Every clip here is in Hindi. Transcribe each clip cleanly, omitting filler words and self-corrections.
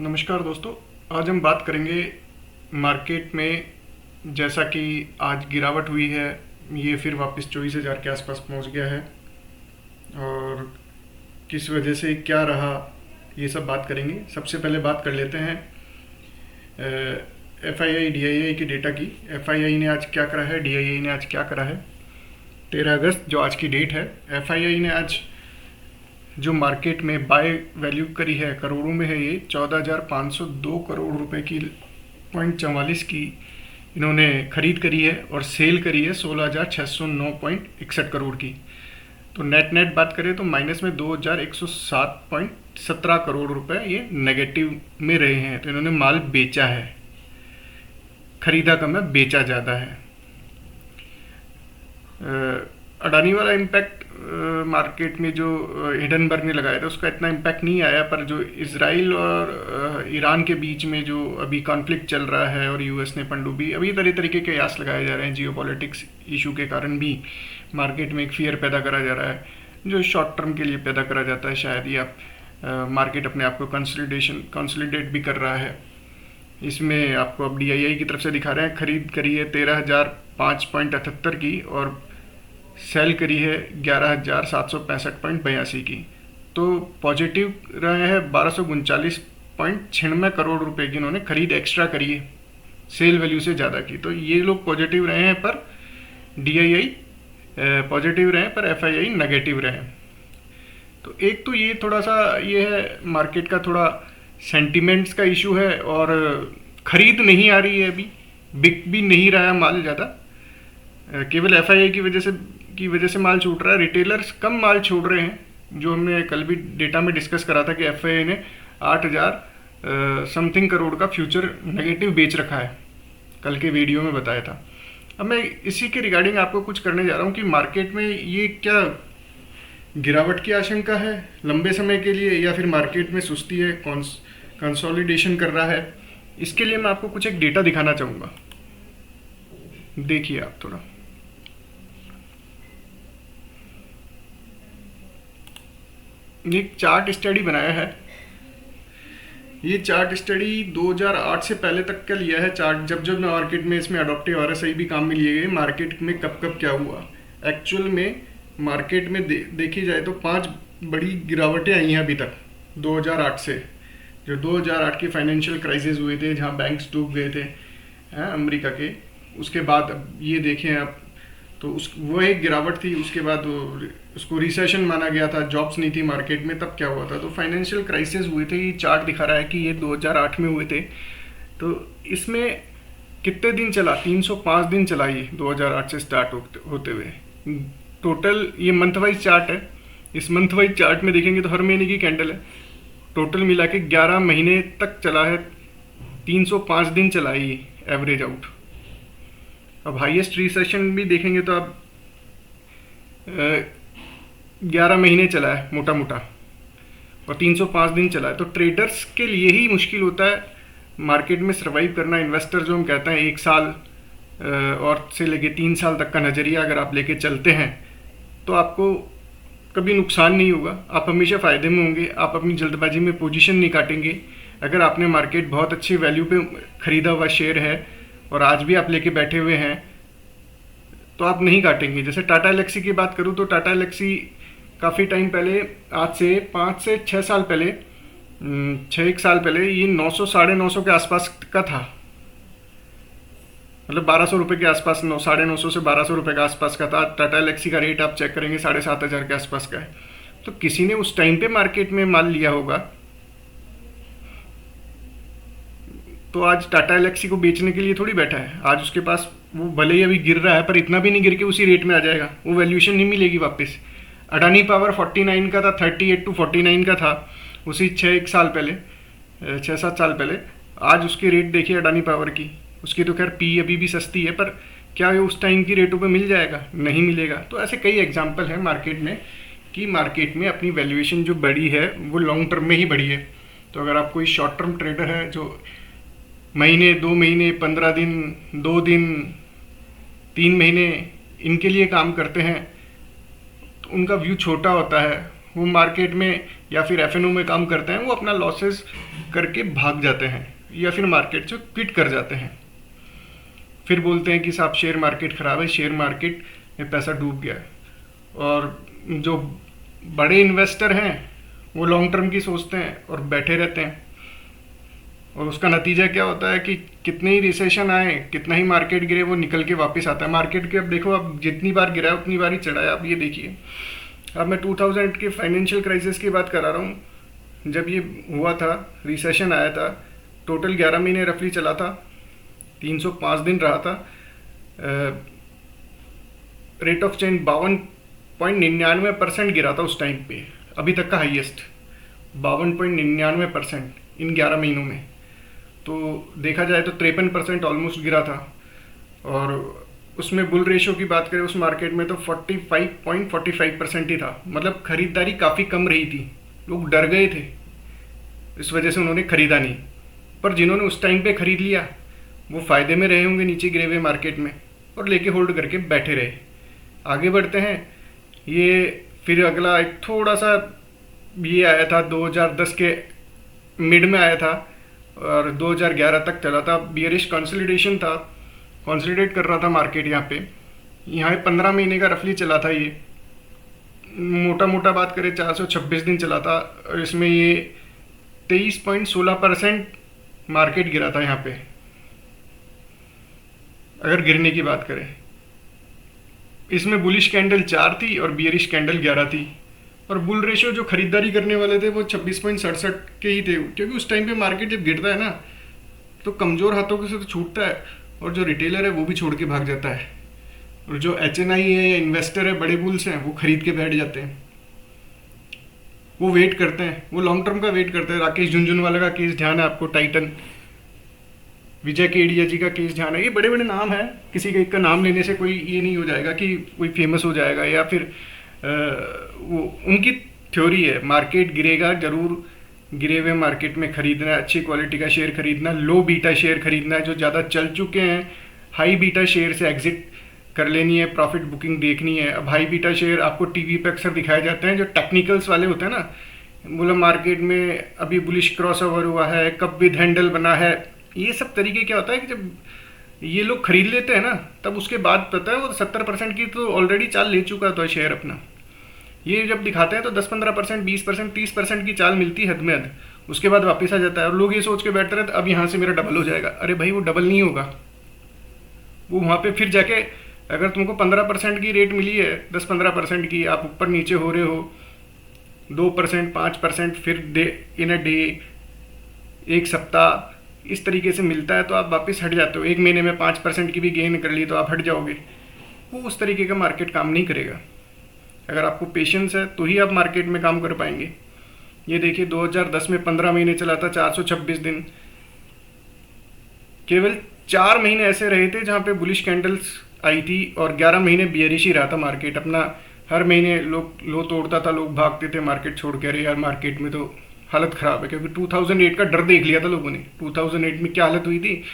नमस्कार दोस्तों। आज हम बात करेंगे मार्केट में। जैसा कि आज गिरावट हुई है, ये फिर वापस 24,000 के आसपास पहुंच गया है और किस वजह से क्या रहा, ये सब बात करेंगे। सबसे पहले बात कर लेते हैं FII DII की डेटा की। FII ने आज क्या करा है, DII ने आज क्या करा है। 13 अगस्त जो आज की डेट है, FII ने आज जो मार्केट में बाय वैल्यू करी है, करोड़ों में है, ये 14,502 करोड़ रुपए की 0.44 की इन्होंने खरीद करी है और सेल करी है 16,609.61 करोड़ की। तो नेट नेट बात करें तो माइनस में 2,107.17 करोड़ रुपए ये नेगेटिव में रहे हैं। तो इन्होंने माल बेचा है, खरीदा कम है, बेचा ज़्यादा है। अडानी वाला इम्पैक्ट मार्केट में जो हिडनबर्ग ने लगाया था उसका इतना इम्पैक्ट नहीं आया, पर जो इजराइल और ईरान के बीच में जो अभी कॉन्फ्लिक्ट चल रहा है और यूएस ने पनडुब्बी, अभी तरह तरीके के कयास लगाए जा रहे हैं। जियोपॉलिटिक्स इशू के कारण भी मार्केट में एक फियर पैदा करा जा रहा है, जो शॉर्ट टर्म के लिए पैदा करा जाता है। शायद ही आप मार्केट अपने आप को कंसोलिडेट भी कर रहा है। इसमें आपको अब DII की तरफ से दिखा रहे हैं, खरीद करी है 13,005.78 की और सेल करी है 11,765.82 की। तो पॉजिटिव रहे हैं 1,239.96 करोड़ रुपए की इन्होंने खरीद एक्स्ट्रा करी है, सेल वैल्यू से ज़्यादा की। तो ये लोग पॉजिटिव रहे हैं, पर DII पॉजिटिव रहे हैं, पर FII नेगेटिव रहे हैं। तो एक तो ये थोड़ा सा ये है, मार्केट का थोड़ा सेंटिमेंट्स का इशू है और खरीद नहीं आ रही है, अभी बिक भी नहीं रहा है माल ज़्यादा। केवल FII की वजह से माल छूट रहा है। रिटेलर्स कम माल छोड़ रहे हैं, जो हमने कल भी डेटा में डिस्कस करा था कि FII ने 8,000 समथिंग करोड़ का फ्यूचर नेगेटिव बेच रखा है, कल के वीडियो में बताया था। अब मैं इसी के रिगार्डिंग आपको कुछ करने जा रहा हूँ कि मार्केट में ये क्या गिरावट की आशंका है लंबे समय के लिए, या फिर मार्केट में सुस्ती है, कंसोलिडेशन कर रहा है। इसके लिए मैं आपको कुछ एक डेटा दिखाना चाहूँगा। देखिए आप थोड़ा, एक चार्ट स्टडी बनाया है। ये चार्ट स्टडी 2008 से पहले तक का लिया है चार्ट, जब जब मार्केट में इसमें अडॉप्टिव RSI भी काम में लिए गए, मार्केट में कब कब क्या हुआ। एक्चुअल में मार्केट में देखी जाए तो 5 बड़ी गिरावटें आई हैं अभी तक 2008 से। जो 2008 के फाइनेंशियल क्राइसिस हुए थे, जहाँ बैंक्स डूब गए थे अमेरिका के, उसके बाद ये देखें आप तो वो एक गिरावट थी। उसके बाद उसको रिसेशन माना गया था, जॉब्स नहीं थी मार्केट में, तब क्या हुआ था। तो फाइनेंशियल क्राइसिस हुए थे। ये चार्ट दिखा रहा है कि ये 2008 में हुए थे। तो इसमें कितने दिन चला, 305 दिन चला ये 2008 से स्टार्ट होते हुए। टोटल ये मंथ वाइज चार्ट है। इस मंथ वाइज चार्ट में देखेंगे तो हर महीने की कैंडल है। टोटल मिला के 11 महीने तक चला है, 305 दिन चला है ये एवरेज आउट। अब हाईएस्ट रिसेशन भी देखेंगे तो अब 11 महीने चला है मोटा मोटा, और 305 दिन चला है। तो ट्रेडर्स के लिए ही मुश्किल होता है मार्केट में सर्वाइव करना। इन्वेस्टर जो हम कहते हैं 1 साल और से लेके 3 साल तक का नज़रिया अगर आप लेके चलते हैं तो आपको कभी नुकसान नहीं होगा, आप हमेशा फ़ायदे में होंगे। आप अपनी जल्दबाजी में पोजीशन नहीं काटेंगे। अगर आपने मार्केट बहुत अच्छी वैल्यू पे ख़रीदा हुआ शेयर है और आज भी आप लेके बैठे हुए हैं तो आप नहीं काटेंगे। जैसे टाटा एलेक्सी की बात करूं तो टाटा एलेक्सी काफ़ी टाइम पहले, आज से 5 से 6 साल पहले, 6-1 साल पहले ये 900 साढ़े 900 के आसपास का था। मतलब 1200 रुपये के आसपास, 900 से 1200 रुपये के आसपास का था। टाटा एलेक्सी का रेट आप चेक करेंगे 7,500 के आसपास का है। तो किसी ने उस टाइम पे मार्केट में माल लिया होगा, तो आज टाटा एलेक्सी को बेचने के लिए थोड़ी बैठा है। आज उसके पास वो भले ही अभी गिर रहा है, पर इतना भी नहीं गिर के उसी रेट में आ जाएगा, वो वैल्यूएशन नहीं मिलेगी वापस। अडानी पावर 49 का था, 38 to 49 का था उसी 6-1 साल पहले, 6-7 साल पहले। आज उसके रेट देखिए अडानी पावर की, उसकी तो खैर पी अभी भी सस्ती है, पर क्या ये उस टाइम की रेटों पे मिल जाएगा? नहीं मिलेगा। तो ऐसे कई एग्जांपल है मार्केट में कि मार्केट में अपनी वैल्यूएशन जो बढ़ी है वो लॉन्ग टर्म में ही बढ़ी है। तो अगर आप कोई शॉर्ट टर्म ट्रेडर है जो महीने, 2 महीने, 15 दिन, 2 दिन, 3 महीने इनके लिए काम करते हैं, तो उनका व्यू छोटा होता है वो मार्केट में या फिर एफएनओ में काम करते हैं, वो अपना लॉसेस करके भाग जाते हैं या फिर मार्केट से क्विट कर जाते हैं। फिर बोलते हैं कि साहब शेयर मार्केट ख़राब है, शेयर मार्केट में पैसा डूब गया है। और जो बड़े इन्वेस्टर हैं वो लॉन्ग टर्म की सोचते हैं और बैठे रहते हैं, और उसका नतीजा क्या होता है कि कितने ही रिसेशन आए, कितना ही मार्केट गिरे, वो निकल के वापस आता है। मार्केट के अब देखो, अब जितनी बार गिरा है उतनी बार ही चढ़ा है। अब ये देखिए, अब मैं 2008 के फाइनेंशियल क्राइसिस की बात करा रहा हूँ। जब ये हुआ था, रिसेशन आया था, टोटल 11 महीने रफली चला था, 305 दिन रहा था। रेट ऑफ चेंज 52.99% गिरा था उस टाइम पे, अभी तक का हाईएस्ट 52.99% इन 11 महीनों में। तो देखा जाए तो 53% ऑलमोस्ट गिरा था। और उसमें बुल रेशो की बात करें उस मार्केट में तो 45.45% ही था। मतलब खरीदारी काफ़ी कम रही थी, लोग डर गए थे, इस वजह से उन्होंने ख़रीदा नहीं। पर जिन्होंने उस टाइम पे ख़रीद लिया वो फ़ायदे में रहे होंगे नीचे गिरे हुए मार्केट में, और लेके होल्ड करके बैठे रहे। आगे बढ़ते हैं। ये फिर अगला एक थोड़ा सा ये आया था 2010 के मिड में आया था और 2011 तक चला था। बियरिश कंसोलिडेशन था, कंसोलिडेट कर रहा था मार्केट। यहाँ 15 महीने का रफली चला था। ये मोटा मोटा बात करें 426 दिन चला था, और इसमें ये 23.16% मार्केट गिरा था। यहाँ पे अगर गिरने की बात करें, इसमें बुलिश कैंडल 4 थी और बियरिश कैंडल 11 थी। और बुल रेशियो जो खरीदारी करने वाले थे वो 26.67 के ही थे, क्योंकि उस टाइम पे मार्केट जब गिरता है ना तो कमज़ोर हाथों से तो छूटता है, और जो रिटेलर है वो भी छोड़ के भाग जाता है, और जो HNI है या इन्वेस्टर है, बड़े बुल्स हैं, वो खरीद के बैठ जाते हैं। वो वेट करते हैं, वो लॉन्ग टर्म का वेट करते हैं। राकेश झुनझुनवाला का केस ध्यान है आपको, टाइटन, विजय केडिया जी का केस ध्यान है। ये बड़े बड़े नाम हैं, किसी का नाम लेने से कोई ये नहीं हो जाएगा कि कोई फेमस हो जाएगा, या फिर वो उनकी थ्योरी है मार्केट गिरेगा जरूर, गिरे हुए मार्केट में खरीदना है, अच्छी क्वालिटी का शेयर खरीदना, लो बीटा शेयर खरीदना है, जो ज़्यादा चल चुके हैं हाई बीटा शेयर से एग्जिट कर लेनी है, प्रॉफिट बुकिंग देखनी है। अब हाई बीटा शेयर आपको टीवी पे अक्सर दिखाए जाते हैं, जो टेक्निकल्स वाले होते हैं ना, मतलब मार्केट में अभी बुलिश क्रॉस ओवर हुआ है, कब विद हैंडल बना है, ये सब तरीके क्या होता है कि जब ये लोग खरीद लेते हैं ना, तब उसके बाद पता है वो 70% की तो ऑलरेडी चाल ले चुका है शेयर अपना। ये जब दिखाते हैं तो 10-15%, 20%, 30% की चाल मिलती है हद में हद, उसके बाद वापस आ जाता है। और लोग ये सोच के बैठते रहते अब यहाँ से मेरा डबल हो जाएगा। अरे भाई, वो डबल नहीं होगा। वो वहाँ पे फिर जाके अगर तुमको 15% की रेट मिली है, 10-15% की, आप ऊपर नीचे हो रहे हो 2%, 5%, फिर इन अ डे, एक सप्ताह, इस तरीके से मिलता है तो आप वापस हट जाते हो। एक महीने में 5% की भी गेन कर ली तो आप हट जाओगे। वो उस तरीके का मार्केट काम नहीं करेगा। अगर आपको पेशेंस है तो ही आप मार्केट में काम कर पाएंगे। ये देखिए 2010 में 15 महीने चला था, 426 दिन। केवल 4 महीने ऐसे रहे थे जहाँ पे बुलिश कैंडल्स आई थी, और 11 महीने बियरिश ही रहा था मार्केट अपना। हर महीने लोग लो तोड़ता था, लोग भागते थे मार्केट छोड़ के। अरे यार, मार्केट में तो हालत ख़राब है, क्योंकि 2008 का डर देख लिया था लोगों ने। 2008 में क्या हालत हुई थी,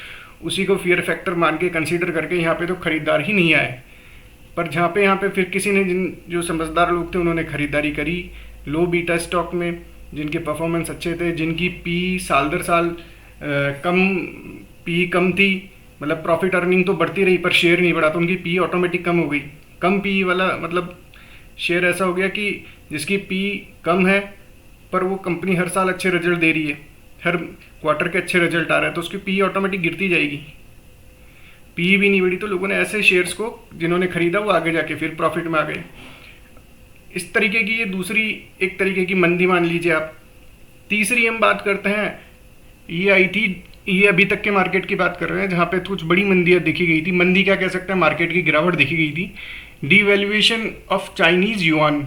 उसी को फियर फैक्टर मान के कंसीडर करके यहाँ पे तो खरीदार ही नहीं आए। पर जहाँ पे यहाँ पे फिर किसी ने, जो समझदार लोग थे, उन्होंने खरीदारी करी लो बीटा स्टॉक में, जिनके परफॉर्मेंस अच्छे थे, जिनकी पी साल दर साल कम थी, मतलब प्रॉफिट अर्निंग तो बढ़ती रही पर शेयर नहीं बढ़ा, तो उनकी पी ऑटोमेटिक कम हो गई। कम पी वाला मतलब शेयर ऐसा हो गया कि जिसकी पी कम है पर वो कंपनी हर साल अच्छे रिजल्ट दे रही है, हर क्वार्टर के अच्छे रिजल्ट आ रहे हैं, तो उसकी पी ऑटोमेटिक गिरती जाएगी। पी भी नहीं बढ़ी तो लोगों ने ऐसे शेयर्स को जिन्होंने खरीदा वो आगे जाके फिर प्रॉफिट में आ गए। इस तरीके की ये दूसरी एक तरीके की मंदी मान लीजिए आप। तीसरी हम बात करते हैं, ये आई थी, ये अभी तक के मार्केट की बात कर रहे हैं, जहाँ पे कुछ बड़ी मंदियाँ देखी गई थी। मंदी क्या कह सकते हैं, मार्केट की गिरावट देखी गई थी। Devaluation of Chinese yuan.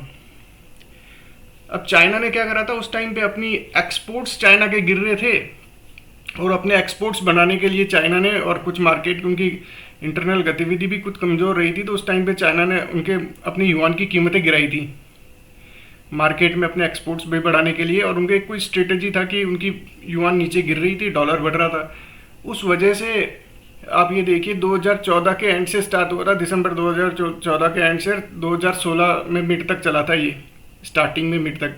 अब चाइना ने क्या करा था उस टाइम पे, अपनी एक्सपोर्ट्स चाइना के गिर रहे थे, और अपने एक्सपोर्ट्स बनाने के लिए चाइना ने, और कुछ मार्केट उनकी इंटरनल गतिविधि भी कुछ कमज़ोर रही थी, तो उस टाइम पे चाइना ने उनके अपने युआन की कीमतें गिराई थी मार्केट में अपने एक्सपोर्ट्स भी बढ़ाने के लिए। और उनके कोई स्ट्रेटजी था कि उनकी युआन नीचे गिर रही थी, डॉलर बढ़ रहा था। उस वजह से आप ये देखिए 2014 के एंड से स्टार्ट हुआ था, दिसंबर 2014 के एंड से 2016 में मिड तक चला था ये। स्टार्टिंग में मिड तक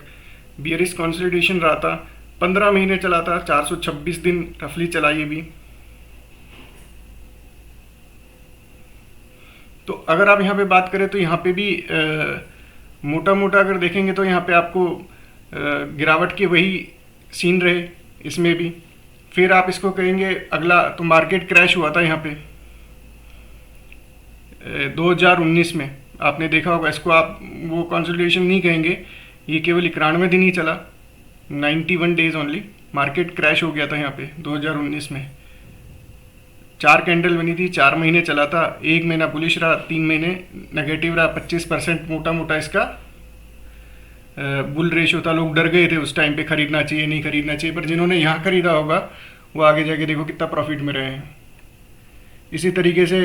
बियरिश कंसोलिडेशन रहा था, 15 महीने चला था, 426 दिन रफली चला ये भी। तो अगर आप यहाँ पे बात करें तो यहाँ पे भी मोटा मोटा अगर देखेंगे तो यहाँ पे आपको गिरावट के वही सीन रहे इसमें भी। फिर आप इसको कहेंगे अगला तो मार्केट क्रैश हुआ था यहाँ पे 2019 में, आपने देखा होगा। इसको आप वो कंसोलिडेशन नहीं कहेंगे, ये केवल 91 दिन ही चला, 91 डेज ओनली मार्केट क्रैश हो गया था यहाँ पे 2019 में। 4 कैंडल बनी थी, 4 महीने चला था, 1 महीना बुलिश रहा, 3 महीने नेगेटिव रहा, 25% मोटा मोटा इसका बुल रेशियो था। लोग डर गए थे उस टाइम पे खरीदना चाहिए नहीं खरीदना चाहिए, पर जिन्होंने यहाँ खरीदा होगा वो आगे जाके देखो कितना प्रॉफिट में रहे हैं। इसी तरीके से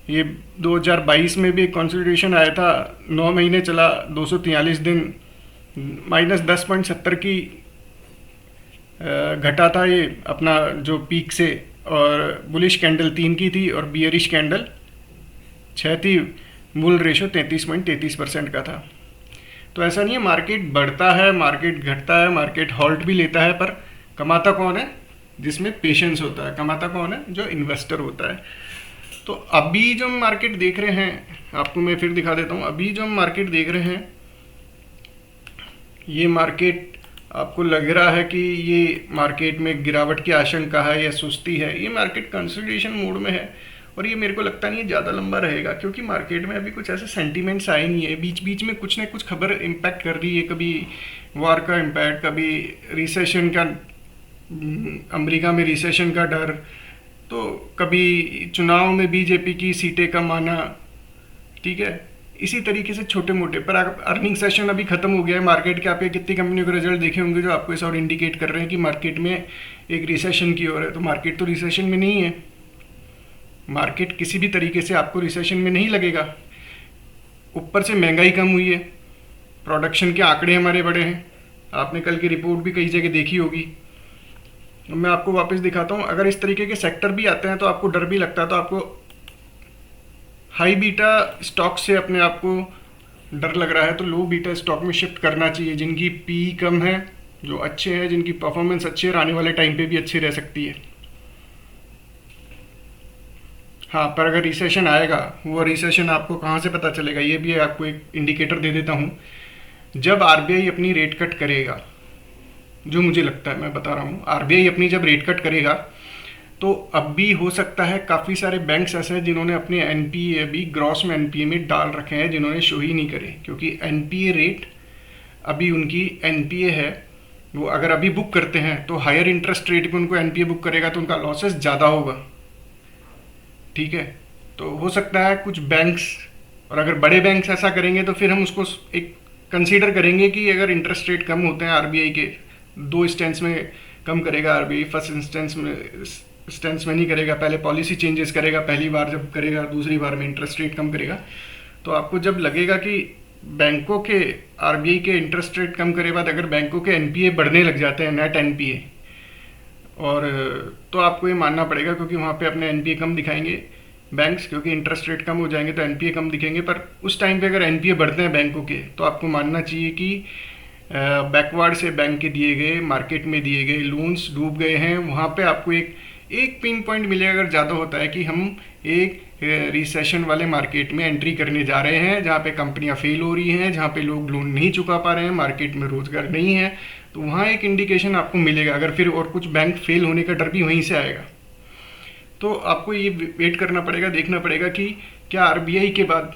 ये 2022 में भी एक कंसोलिडेशन आया था, 9 महीने चला, 243 दिन, -10.70 की घटा था ये अपना जो पीक से, और बुलिश कैंडल 3 की थी और बियरिश कैंडल 6 थी। बुल रेशो 33.33% का था। तो ऐसा नहीं है मार्केट बढ़ता है, मार्केट घटता है, मार्केट हॉल्ट भी लेता है, पर कमाता कौन है? जिसमें पेशेंस होता है। कमाता कौन है? जो इन्वेस्टर होता है। तो अभी जो हम मार्केट देख रहे हैं, आपको मैं फिर दिखा देता हूँ। अभी जो हम मार्केट देख रहे हैं, ये मार्केट आपको लग रहा है कि ये मार्केट में गिरावट की आशंका है या सुस्ती है, ये मार्केट कंसोलिडेशन मोड में है। और ये मेरे को लगता नहीं है ज़्यादा लंबा रहेगा, क्योंकि मार्केट में अभी कुछ ऐसे सेंटीमेंट्स आए नहीं है। बीच बीच में कुछ ना कुछ खबर इम्पैक्ट कर रही है, कभी वॉर का इम्पैक्ट, कभी रिसेशन का, अमेरिका में रिसेशन का डर, तो कभी चुनाव में बीजेपी की सीटें कम आना, ठीक है। इसी तरीके से छोटे मोटे, पर अर्निंग सेशन अभी खत्म हो गया है मार्केट के। आप कितनी कंपनियों के रिजल्ट देखे होंगे जो आपको इस और इंडिकेट कर रहे हैं कि मार्केट में एक रिसेशन की ओर है। तो मार्केट तो रिसेशन में नहीं है, मार्केट किसी भी तरीके से आपको रिसेशन में नहीं लगेगा। ऊपर से महंगाई कम हुई है, प्रोडक्शन के आंकड़े हमारे बड़े हैं, आपने कल की रिपोर्ट भी कई जगह देखी होगी। मैं आपको वापस दिखाता हूँ। अगर इस तरीके के सेक्टर भी आते हैं तो आपको डर भी लगता है, तो आपको हाई बीटा स्टॉक से अपने आप को डर लग रहा है तो लो बीटा स्टॉक में शिफ्ट करना चाहिए, जिनकी पी कम है, जो अच्छे हैं, जिनकी परफॉर्मेंस अच्छी है, आने वाले टाइम पे भी अच्छी रह सकती है। हाँ, पर अगर रिसेशन आएगा, वो रिसेशन आपको कहाँ से पता चलेगा? ये भी आपको एक इंडिकेटर दे देता हूँ। जब आरबीआई अपनी रेट कट करेगा, जो मुझे लगता है, मैं बता रहा हूँ, आरबीआई अपनी जब रेट कट करेगा तो अब भी हो सकता है काफ़ी सारे बैंक्स ऐसे हैं जिन्होंने अपने एनपीए अभी ग्रॉस में एनपीए में डाल रखे हैं, जिन्होंने शो ही नहीं करे, क्योंकि एनपीए रेट अभी उनकी एनपीए है, वो अगर अभी बुक करते हैं तो हायर इंटरेस्ट रेट पे उनको एनपीए बुक करेगा तो उनका लॉसेस ज़्यादा होगा, ठीक है। तो हो सकता है कुछ बैंक्स, और अगर बड़े बैंक्स ऐसा करेंगे तो फिर हम उसको एक कंसीडर करेंगे कि अगर इंटरेस्ट रेट कम होते हैं आरबीआई के, 2 इंस्टेंस में कम करेगा आरबीआई, फर्स्ट इंस्टेंस में नहीं करेगा, पहले पॉलिसी चेंजेस करेगा, पहली बार जब करेगा, दूसरी बार में इंटरेस्ट रेट कम करेगा। तो आपको जब लगेगा कि बैंकों के, आरबीआई के इंटरेस्ट रेट कम करे बाद अगर बैंकों के एनपीए बढ़ने लग जाते हैं, नेट एनपीए, और तो आपको ये मानना पड़ेगा, क्योंकि वहाँ पे अपने एनपीए कम दिखाएंगे बैंक्स, क्योंकि इंटरेस्ट रेट कम हो जाएंगे तो एनपीए कम दिखेंगे। पर उस टाइम पे अगर एनपीए बढ़ते हैं बैंकों के, तो आपको मानना चाहिए कि बैकवर्ड से बैंक के दिए गए, मार्केट में दिए गए लोन्स डूब गए हैं। वहाँ पे आपको एक पिन पॉइंट मिलेगा, अगर ज़्यादा होता है, कि हम एक रिसेशन वाले मार्केट में एंट्री करने जा रहे हैं, जहाँ पे कंपनियां फेल हो रही हैं, जहाँ पे लोग लोन नहीं चुका पा रहे हैं, मार्केट में रोजगार नहीं है, तो वहाँ एक इंडिकेशन आपको मिलेगा। अगर फिर और कुछ बैंक फेल होने का डर भी वहीं से आएगा, तो आपको ये वेट करना पड़ेगा, देखना पड़ेगा कि क्या आरबीआई के बाद,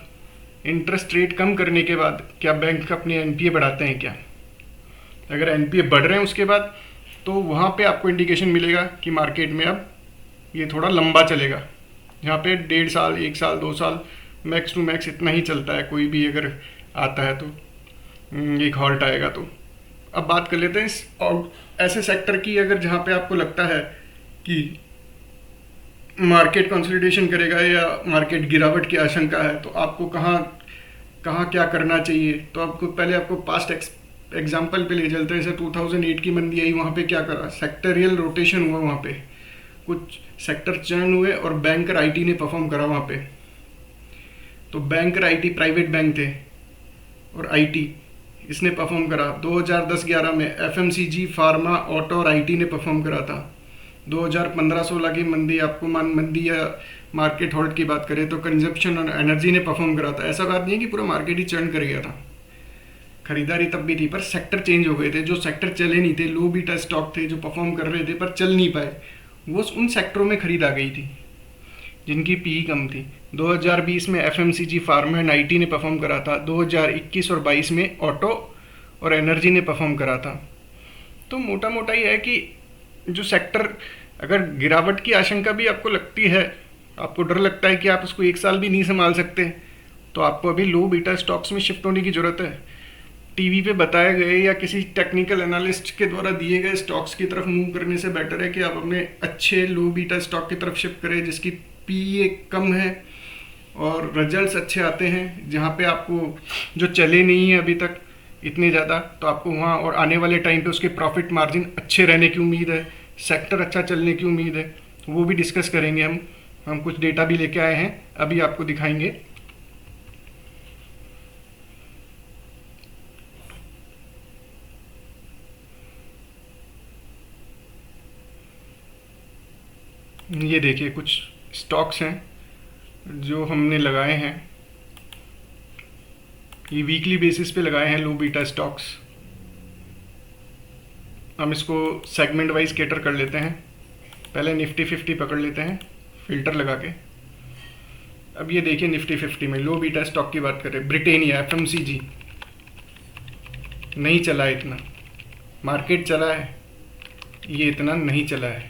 इंटरेस्ट रेट कम करने के बाद, क्या बैंक अपने एनपीए बढ़ाते हैं क्या। अगर एनपीए बढ़ रहे हैं उसके बाद, तो वहाँ पे आपको इंडिकेशन मिलेगा कि मार्केट में अब ये थोड़ा लंबा चलेगा, जहाँ पे 1.5 साल, 1 साल, 2 साल मैक्स टू मैक्स इतना ही चलता है, कोई भी अगर आता है तो एक हॉल्ट आएगा। तो अब बात कर लेते हैं और ऐसे सेक्टर की, अगर जहाँ पे आपको लगता है कि मार्केट कंसोलिडेशन करेगा या मार्केट गिरावट की आशंका है, तो आपको कहाँ क्या करना चाहिए। तो आपको पास्ट एग्जाम्पल पे ले चलते हैं। जैसे 2008 की मंदी आई, वहाँ पे क्या करा, सेक्टरियल रोटेशन हुआ, वहाँ पे कुछ सेक्टर चर्न हुए और बैंकर आईटी ने परफॉर्म करा वहाँ पे। तो बैंकर आईटी प्राइवेट बैंक थे और आईटी, इसने परफॉर्म करा। 2010-11 में एफएमसीजी, फार्मा, ऑटो और आईटी ने परफॉर्म करा था। 2015-16 की मंदी, आपको मंदी या मार्केट होल्ड की बात करें तो कंजप्शन और एनर्जी ने परफॉर्म करा था। ऐसा बात नहीं है कि पूरा मार्केट ही चर्न कर गया था, खरीदारी तब भी थी, पर सेक्टर चेंज हो गए थे। जो सेक्टर चले नहीं थे, लो बीटा स्टॉक थे जो परफॉर्म कर रहे थे पर चल नहीं पाए, वो उन सेक्टरों में खरीद आ गई थी जिनकी पीई कम थी। 2020 में एफएमसीजी, फार्मा एंड आईटी ने परफॉर्म करा था। 2021 और 22 में ऑटो और एनर्जी ने परफॉर्म करा था। तो मोटा मोटा ये है कि जो सेक्टर, अगर गिरावट की आशंका भी आपको लगती है, आपको डर लगता है कि आप उसको एक साल भी नहीं संभाल सकते, तो आपको अभी लो बीटा स्टॉक्स में शिफ्ट होने की ज़रूरत है। टीवी पे बताए गए या किसी टेक्निकल एनालिस्ट के द्वारा दिए गए स्टॉक्स की तरफ मूव करने से बेटर है कि आप अपने अच्छे लो बीटा स्टॉक की तरफ शिफ्ट करें जिसकी पीई कम है और रिजल्ट्स अच्छे आते हैं, जहाँ पे आपको जो चले नहीं है अभी तक इतने ज़्यादा, तो आपको वहाँ और आने वाले टाइम पे उसके प्रॉफिट मार्जिन अच्छे रहने की उम्मीद है, सेक्टर अच्छा चलने की उम्मीद है। वो भी डिस्कस करेंगे हम कुछ डेटा भी लेके आए हैं, अभी आपको दिखाएंगे। ये देखिए कुछ स्टॉक्स हैं जो हमने लगाए हैं, ये वीकली बेसिस पे लगाए हैं लो बीटा स्टॉक्स। हम इसको सेगमेंट वाइज कैटर कर लेते हैं। पहले निफ्टी 50 पकड़ लेते हैं फिल्टर लगा के। अब ये देखिए निफ्टी 50 में लो बीटा स्टॉक की बात करें, ब्रिटेनिया, एफएमसीजी नहीं चला है इतना, मार्केट चला है, ये इतना नहीं चला है।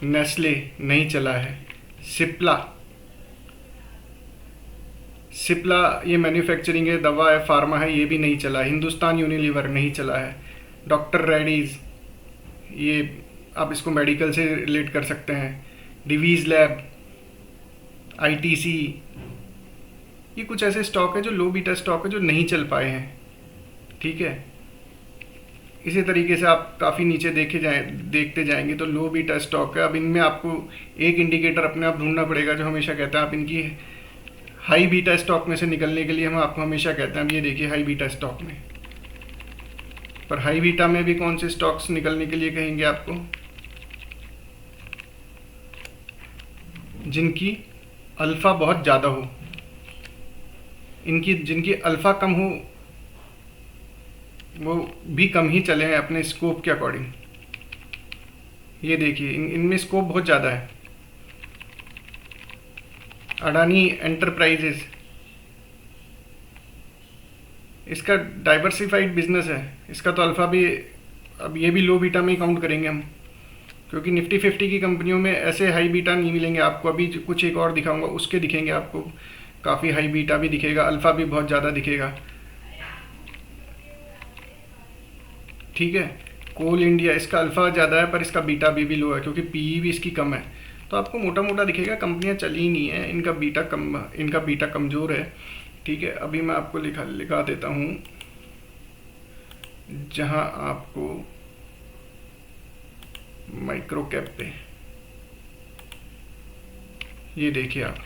नेस्ले नहीं चला है। सिप्ला ये मैन्युफैक्चरिंग है, दवा है, फार्मा है, ये भी नहीं चला। हिंदुस्तान यूनिलीवर नहीं चला है। डॉक्टर रेड्डीज, ये आप इसको मेडिकल से रिलेट कर सकते हैं। डिवीज़ लैब, आईटीसी, ये कुछ ऐसे स्टॉक है जो लो बीटा स्टॉक है जो नहीं चल पाए हैं, ठीक है। इसी तरीके से आप काफ़ी नीचे देखते जाएंगे तो लो बीटा स्टॉक है। अब इनमें आपको एक इंडिकेटर अपने आप ढूंढना पड़ेगा जो हमेशा कहता है आप इनकी हाई बीटा स्टॉक में से निकलने के लिए हम आपको हमेशा कहते हैं। अब ये देखिए हाई बीटा स्टॉक में, पर हाई बीटा में भी कौन से स्टॉक्स निकलने के लिए कहेंगे आपको, जिनकी अल्फा बहुत ज़्यादा हो, जिनकी अल्फा कम हो वो भी कम ही चले हैं अपने स्कोप के अकॉर्डिंग। ये देखिए इनमें स्कोप बहुत ज़्यादा है। अडानी एंटरप्राइजेज, इसका डाइवर्सिफाइड बिजनेस है, इसका तो अल्फा भी, अब ये भी लो बीटा में ही काउंट करेंगे हम, क्योंकि निफ्टी 50 की कंपनियों में ऐसे हाई बीटा नहीं मिलेंगे आपको। अभी कुछ एक और दिखाऊंगा उसके दिखेंगे आपको, काफ़ी हाई बीटा भी दिखेगा, अल्फा भी बहुत ज़्यादा दिखेगा, ठीक है। कोल इंडिया, इसका अल्फा ज़्यादा है पर इसका बीटा भी लो है क्योंकि पीई भी इसकी कम है। तो आपको मोटा मोटा दिखेगा कंपनियां चली ही नहीं है, इनका बीटा कमज़ोर है, ठीक है। अभी मैं आपको लिखा देता हूँ जहाँ आपको माइक्रो कैप पे, ये देखिए आप,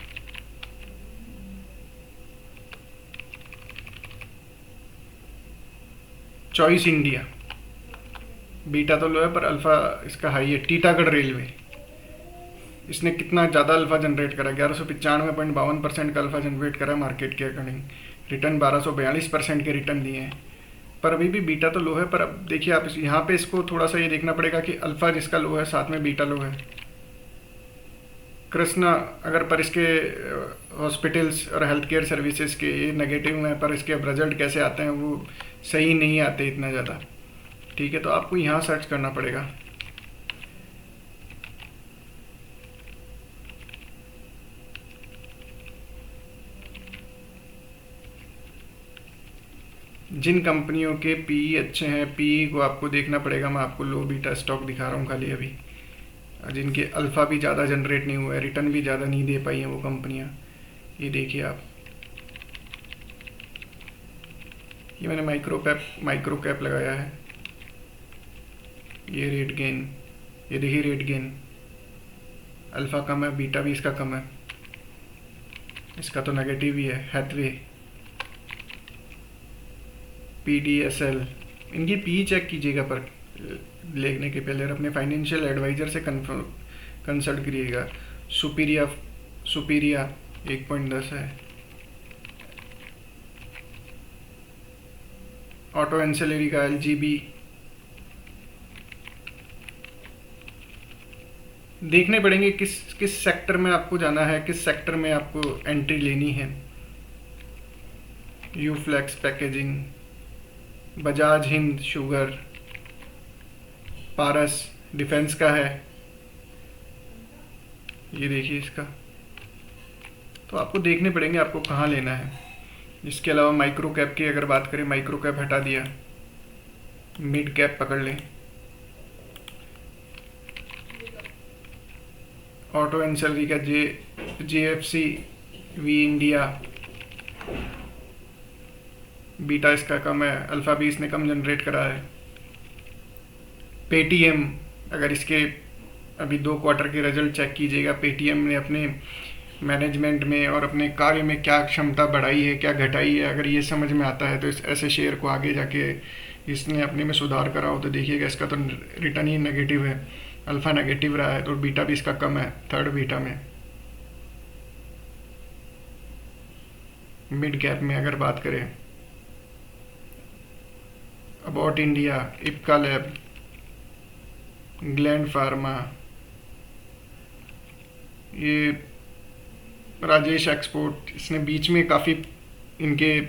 चॉइस इंडिया, बीटा तो लो है पर अल्फा इसका हाई है। टीटागढ़ रेलवे, इसने कितना ज़्यादा अल्फा जनरेट करा, 1195.52% का अल्फा जनरेट करा मार्केट के अकॉर्डिंग। रिटर्न 1242% के रिटर्न दिए हैं, पर अभी भी बीटा तो लो है। पर अब देखिए आप यहाँ पे इसको थोड़ा सा ये देखना पड़ेगा कि अल्फा जिसका लो है साथ में बीटा लो है। कृष्णा, अगर पर इसके हॉस्पिटल्स और हेल्थ केयर सर्विसेज के ये नेगेटिव में, पर इसके अब रिजल्ट कैसे आते हैं वो सही नहीं आते इतना ज़्यादा, ठीक है। तो आपको यहाँ सर्च करना पड़ेगा। जिन कंपनियों के पीई अच्छे हैं, पीई को आपको देखना पड़ेगा। मैं आपको लो बीटा स्टॉक दिखा रहा हूँ खाली अभी, जिनके अल्फ़ा भी ज़्यादा जनरेट नहीं हुआ है, रिटर्न भी ज़्यादा नहीं दे पाई हैं वो कंपनियाँ। ये देखिए आप, ये मैंने माइक्रो कैप लगाया है। ये रेट गेन, ये देखिए रेट गेन, अल्फ़ा कम है, बीटा भी इसका कम है, इसका तो नेगेटिव ही है। हैथवे, PDSL, इनकी पी चेक कीजिएगा पर लेने के पहले, और अपने फाइनेंशियल एडवाइज़र से कंसल्ट करिएगा। सुपीरिया सुपीरिया 1.10 है। ऑटो एंसेलरी का LGB, देखने पड़ेंगे किस किस सेक्टर में आपको जाना है, किस सेक्टर में आपको एंट्री लेनी है। यूफ्लेक्स पैकेजिंग, बजाज हिंद शुगर, पारस डिफेंस का है, ये देखिए इसका। तो आपको देखने पड़ेंगे आपको कहाँ लेना है। इसके अलावा माइक्रो कैप की अगर बात करें, माइक्रो कैप हटा दिया, मिड कैप पकड़ लें। ऑटो एंसेलरी का JFC वी इंडिया, बीटा इसका कम है, अल्फा भी इसने कम जनरेट करा है। पेटीएम, अगर इसके अभी 2 क्वार्टर के रिजल्ट चेक कीजिएगा, पेटीएम ने अपने मैनेजमेंट में और अपने कार्य में क्या क्षमता बढ़ाई है, क्या घटाई है, अगर ये समझ में आता है तो इस ऐसे शेयर को आगे जाके इसने अपने में सुधार करा हो तो देखिएगा इसका तो रिटर्न ही नेगेटिव है, अल्फा नेगेटिव रहा है, तो बीटा भी इसका कम है, 3rd बीटा में। मिड कैप में अगर बात करें, about India, Ipca lab, gland pharma, ये राजेश एक्सपोर्ट, इसने बीच में काफ़ी इनके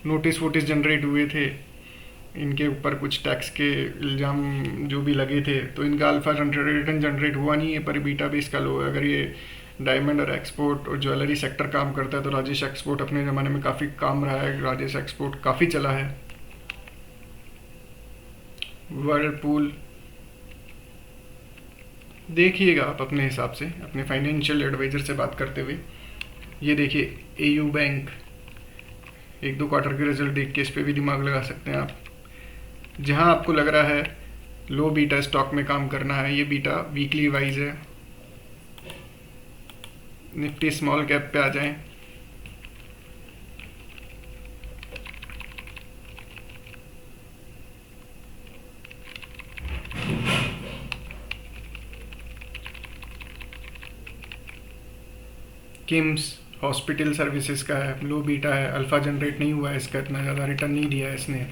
नोटिस वोटिस जनरेट हुए थे, इनके ऊपर कुछ टैक्स के इल्ज़ाम जो भी लगे थे, तो इनका अल्फा रिटर्न जनरेट हुआ नहीं है, पर बीटा भी इसका लो है। अगर ये डायमंड और एक्सपोर्ट और ज्वेलरी सेक्टर काम करता है तो राजेश एक्सपोर्ट अपने ज़माने में काफ़ी काम रहा है, राजेश एक्सपोर्ट काफ़ी चला है। वर्लपूल देखिएगा आप अपने हिसाब से, अपने फाइनेंशियल एडवाइज़र से बात करते हुए। ये देखिए AU बैंक, 1-2 क्वार्टर के रिजल्ट देख के इस पर भी दिमाग लगा सकते हैं आप। जहां आपको लग रहा है लो बीटा स्टॉक में काम करना है, ये बीटा वीकली वाइज है। निफ्टी स्मॉल कैप पे आ जाएं, किम्स हॉस्पिटल सर्विसेज का है, लो बीटा है, अल्फा जनरेट नहीं हुआ है इसका, इतना ज़्यादा रिटर्न नहीं दिया है इसने।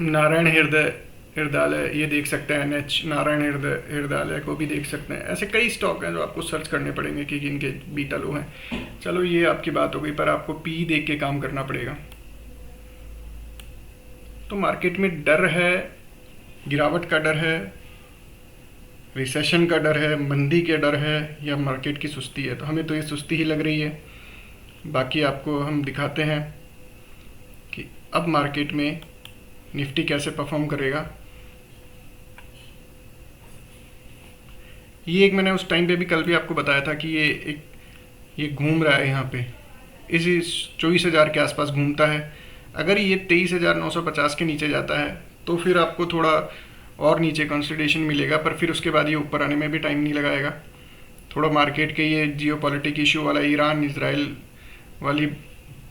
नारायण हृदयालय, ये देख सकते हैं, NH नारायण हृदयालय को भी देख सकते हैं। ऐसे कई स्टॉक हैं जो आपको सर्च करने पड़ेंगे कि इनके बीटा लो हैं। चलो ये आपकी बात हो गई, पर आपको पी देख के काम करना पड़ेगा। तो मार्केट में डर है, गिरावट का डर है, रिसेशन का डर है, मंदी के डर है, या मार्केट की सुस्ती है। तो हमें तो ये सुस्ती ही लग रही है। बाकी आपको हम दिखाते हैं कि अब मार्केट में निफ्टी कैसे परफॉर्म करेगा। ये एक मैंने उस टाइम पे भी कल भी आपको बताया था कि ये घूम रहा है यहाँ पे, इसी 24,000 के आसपास घूमता है। अगर ये 23,950 के नीचे जाता है तो फिर आपको थोड़ा और नीचे कंसोलिडेशन मिलेगा, पर फिर उसके बाद ये ऊपर आने में भी टाइम नहीं लगाएगा। थोड़ा मार्केट के ये जियोपॉलिटिक इशू वाला ईरान इजराइल वाली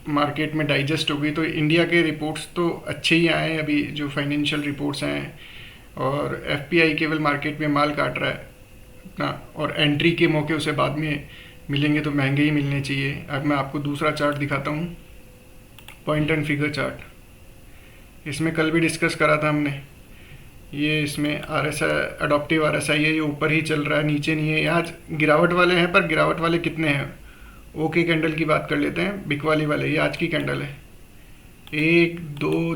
मार्केट में डाइजेस्ट हो गई। तो इंडिया के रिपोर्ट्स तो अच्छे ही आए हैं अभी, जो फाइनेंशियल रिपोर्ट्स हैं, और FPI केवल मार्केट में माल काट रहा है अपना, और एंट्री के मौके उसे बाद में मिलेंगे तो महंगे ही मिलने चाहिए। अब मैं आपको दूसरा चार्ट दिखाता हूँ, पॉइंट एंड फिगर चार्ट। इसमें कल भी डिस्कस करा था हमने। ये इसमें RSI अडॉप्टिव RSI है, ये ऊपर ही चल रहा है, नीचे नहीं है। आज गिरावट वाले हैं, पर गिरावट वाले कितने हैं? ओके कैंडल की बात कर लेते हैं, बिकवाली वाले, ये आज की कैंडल है। 1 2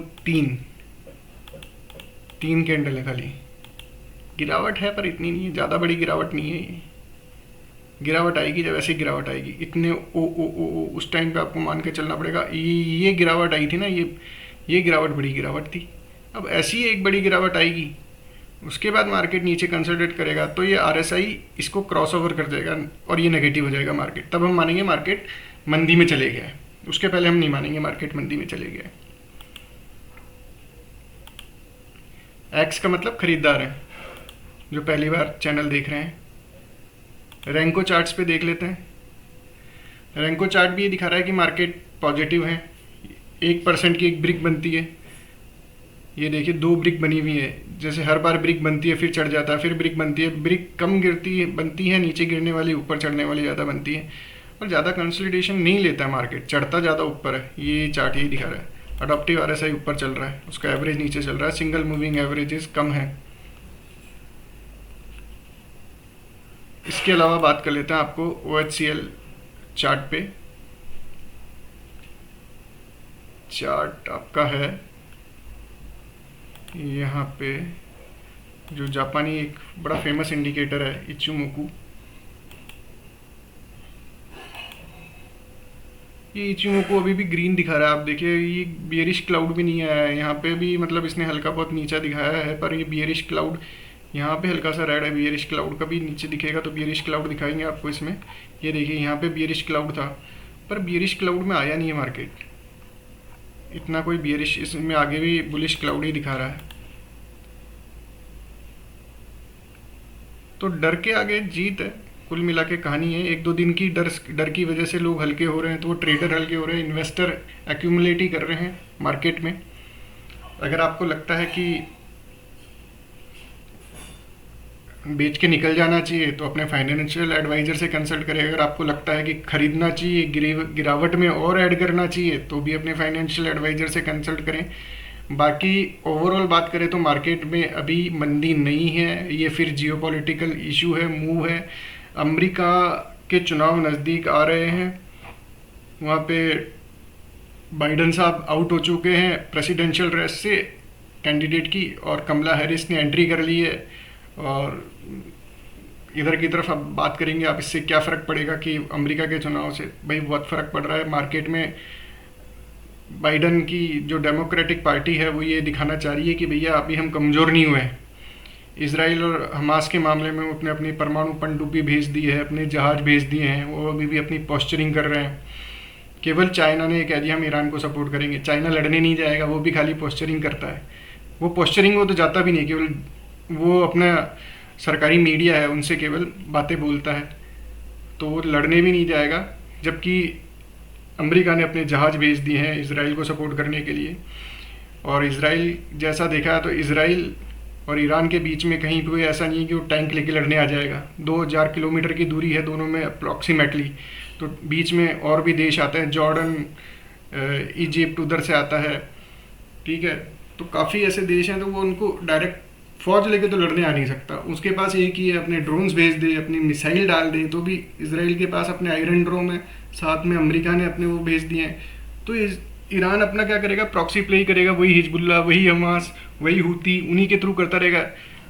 3 कैंडल है खाली। गिरावट है पर इतनी नहीं है, ज़्यादा बड़ी गिरावट नहीं है। ये गिरावट आएगी जब ऐसी गिरावट आएगी, इतने ओ उस टाइम पे आपको मान के चलना पड़ेगा। ये गिरावट आई थी ना, ये गिरावट बड़ी गिरावट थी। अब ऐसी एक बड़ी गिरावट आएगी, उसके बाद मार्केट नीचे कंसोलिडेट करेगा, तो ये RSI इसको क्रॉस ओवर कर देगा और ये नेगेटिव हो जाएगा मार्केट। तब हम मानेंगे मार्केट मंदी में चले गया है, उसके पहले हम नहीं मानेंगे मार्केट मंदी में चले गया है। एक्स का मतलब खरीदार है, जो पहली बार चैनल देख रहे हैं। रैंको चार्ट्स पे देख लेते हैं। रैंको चार्ट भी ये दिखा रहा है कि मार्केट पॉजिटिव हैं। 1% की एक ब्रिक बनती है, ये देखिए 2 ब्रिक बनी हुई है। जैसे हर बार ब्रिक बनती है फिर चढ़ जाता है, फिर ब्रिक बनती है, ब्रिक कम गिरती है बनती है, नीचे गिरने वाली ऊपर चढ़ने वाली ज़्यादा बनती है, और ज़्यादा कंसोलिडेशन नहीं लेता है मार्केट, चढ़ता ज़्यादा ऊपर है। ये चार्ट यही दिखा रहा है। अडॉप्टिव RSI ऊपर चल रहा है, उसका एवरेज नीचे चल रहा है, सिंगल मूविंग एवरेजेस कम है। इसके अलावा बात कर लेते हैं आपको OHCL चार्ट पे। चार्ट आपका है यहाँ पे, जो जापानी एक बड़ा फेमस इंडिकेटर है इचुमोकू। ये इचुमोकू अभी भी ग्रीन दिखा रहा है। आप देखिए ये बियरिश क्लाउड भी नहीं आया है यहाँ पे भी, मतलब इसने हल्का बहुत नीचा दिखाया है, पर ये बियरिश क्लाउड यहाँ पे हल्का सा रेड है। बियरिश क्लाउड का भी नीचे दिखेगा तो बियरिश क्लाउड दिखाएंगे आपको इसमें। ये देखिए यहाँ पे बियरिश क्लाउड था, पर बियरिश क्लाउड में आया नहीं है मार्केट इतना कोई बियरिश, इसमें आगे भी बुलिश क्लाउड ही दिखा रहा है। तो डर के आगे जीत है, कुल मिला के कहानी है। 1-2 दिन की डर की वजह से लोग हल्के हो रहे हैं, तो वो ट्रेडर हल्के हो रहे हैं, इन्वेस्टर एक्यूमुलेट ही कर रहे हैं मार्केट में। अगर आपको लगता है कि बेच के निकल जाना चाहिए तो अपने फाइनेंशियल एडवाइजर से कंसल्ट करें। अगर आपको लगता है कि खरीदना चाहिए, गिरावट में और ऐड करना चाहिए, तो भी अपने फाइनेंशियल एडवाइजर से कंसल्ट करें। बाकी ओवरऑल बात करें तो मार्केट में अभी मंदी नहीं है, ये फिर जियोपॉलिटिकल इशू है, मूव है। अमेरिका के चुनाव नज़दीक आ रहे हैं, वहाँ पे बाइडन साहब आउट हो चुके हैं प्रेसिडेंशियल रेस से कैंडिडेट की, और कमला हैरिस ने एंट्री कर ली है। और इधर की तरफ अब बात करेंगे आप, इससे क्या फ़र्क पड़ेगा कि अमेरिका के चुनाव से। भाई बहुत फ़र्क पड़ रहा है मार्केट में। बाइडन की जो डेमोक्रेटिक पार्टी है वो ये दिखाना चाह रही है कि भैया अभी हम कमज़ोर नहीं हुए हैं। इसराइल और हमास के मामले में वो अपनी परमाणु पनडुब्बी भेज दी है, अपने जहाज भेज दिए हैं, वो अभी भी अपनी पोस्चरिंग कर रहे हैं। केवल चाइना ने कह दिया हम ईरान को सपोर्ट करेंगे। चाइना लड़ने नहीं जाएगा, वो भी खाली पोस्चरिंग करता है। वो पोस्चरिंग वो तो जाता भी नहीं, केवल वो अपना सरकारी मीडिया है उनसे केवल बातें बोलता है, तो वो लड़ने भी नहीं जाएगा। जबकि अमेरिका ने अपने जहाज भेज दिए हैं इसराइल को सपोर्ट करने के लिए। और इसराइल जैसा देखा तो इसराइल और ईरान के बीच में कहीं भी ऐसा नहीं है कि वो टैंक लेके लड़ने आ जाएगा। 2000 किलोमीटर की दूरी है दोनों में अप्रॉक्सीमेटली, तो बीच में और भी देश आते हैं, जॉर्डन, इजिप्ट उधर से आता है, ठीक है। तो काफ़ी ऐसे देश हैं, तो वो उनको डायरेक्ट फौज लेके तो लड़ने आ नहीं सकता। उसके पास एक ही है, अपने ड्रोन्स भेज दे, अपनी मिसाइल डाल दे, तो भी इसराइल के पास अपने आयरन ड्रोन है, साथ में अमेरिका ने अपने वो भेज दिए हैं। तो ईरान अपना क्या करेगा, प्रॉक्सी प्ले ही करेगा, वही हिजबुल्ला, वही हमास, वही हूती, उन्हीं के थ्रू करता रहेगा।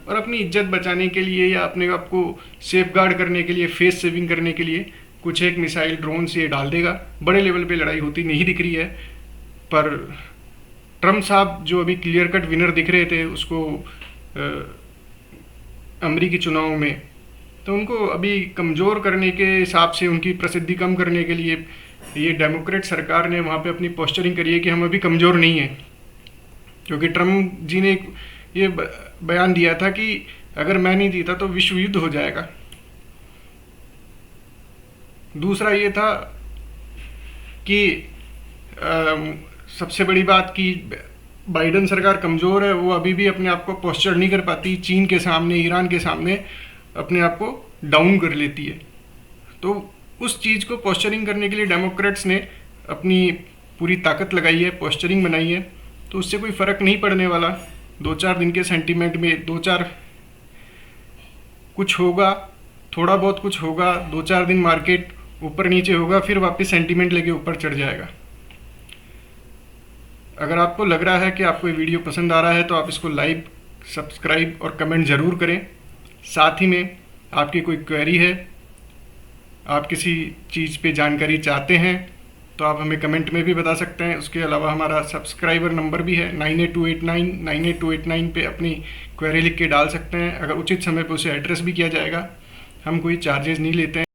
और अपनी इज्जत बचाने के लिए या अपने आप को सेफ गार्ड करने के लिए, फेस सेविंग करने के लिए कुछ एक मिसाइल ड्रोन से डाल देगा। बड़े लेवल पे लड़ाई होती नहीं दिख रही है। पर ट्रम्प साहब जो अभी क्लियर कट विनर दिख रहे थे उसको अमेरिकी चुनाव में, तो उनको अभी कमज़ोर करने के हिसाब से, उनकी प्रसिद्धि कम करने के लिए ये डेमोक्रेट सरकार ने वहाँ पे अपनी पोस्चरिंग करी है कि हम अभी कमज़ोर नहीं हैं। क्योंकि ट्रम्प जी ने ये बयान दिया था कि अगर मैं नहीं जीता तो विश्व युद्ध हो जाएगा। दूसरा ये था कि सबसे बड़ी बात कि बाइडन सरकार कमज़ोर है, वो अभी भी अपने आप को पोस्चर नहीं कर पाती, चीन के सामने, ईरान के सामने अपने आप को डाउन कर लेती है। तो उस चीज़ को पोस्चरिंग करने के लिए डेमोक्रेट्स ने अपनी पूरी ताकत लगाई है, पोस्चरिंग बनाई है। तो उससे कोई फ़र्क नहीं पड़ने वाला। 2-4 दिन के सेंटीमेंट में 2-4 कुछ होगा, थोड़ा बहुत कुछ होगा, 2-4 दिन मार्केट ऊपर नीचे होगा, फिर वापस सेंटीमेंट लेके ऊपर चढ़ जाएगा। अगर आपको लग रहा है कि आपको ये वीडियो पसंद आ रहा है तो आप इसको लाइक, सब्सक्राइब और कमेंट ज़रूर करें। साथ ही में आपकी कोई क्वेरी है, आप किसी चीज़ पे जानकारी चाहते हैं तो आप हमें कमेंट में भी बता सकते हैं। उसके अलावा हमारा सब्सक्राइबर नंबर भी है 9828999289 पे अपनी क्वेरी लिख के डाल सकते हैं। अगर उचित समय पर उसे एड्रेस भी किया जाएगा। हम कोई चार्जेस नहीं लेते हैं।